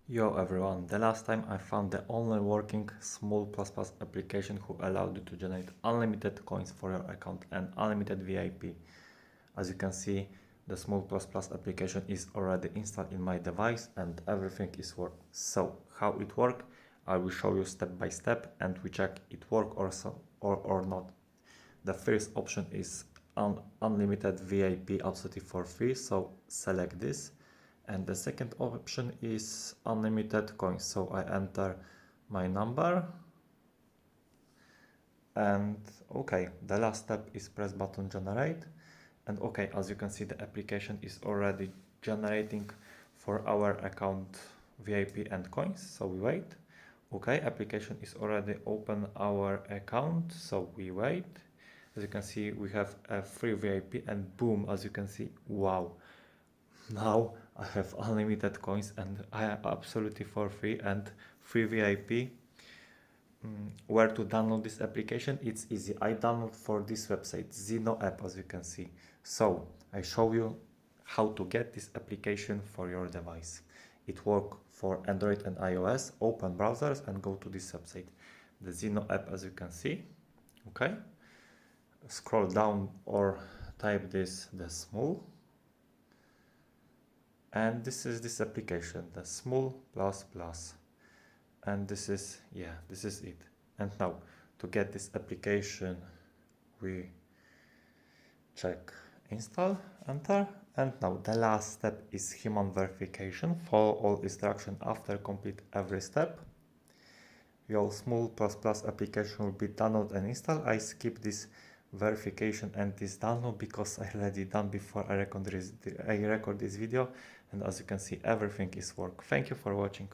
Yo everyone, the last time I found the only working Smule++ application who allowed you to generate unlimited coins for your account and unlimited VIP. As you can see, the Smule++ application is already installed in my device and everything is working. So how it works, I will show you step by step and we check it work or not. The first option is unlimited VIP absolutely for free, so select this. And the second option is unlimited coins, so I enter my number and okay, the last step is press button generate. And okay, as you can see, the application is already generating for our account VIP and coins, so we wait. Okay, application is already open our account, so we wait. As you can see, we have a free VIP and boom, as you can see, wow, now I have unlimited coins and I am absolutely for free and free VIP. Where to download this application? It's easy. I download for this website, Zeno app, as you can see. So I show you how to get this application for your device. It works for Android and iOS. Open browsers and go to this website, the Zeno app, as you can see. Okay, scroll down or type the Smule. And this is this application, the Smule++, and this is it. And now to get this application we check install, enter, and now the last step is human verification. Follow all instructions after complete every step. Your Smule++ application will be downloaded and installed. I skip this verification and this download because I already done before I record this video, and as you can see, everything is work. Thank you for watching.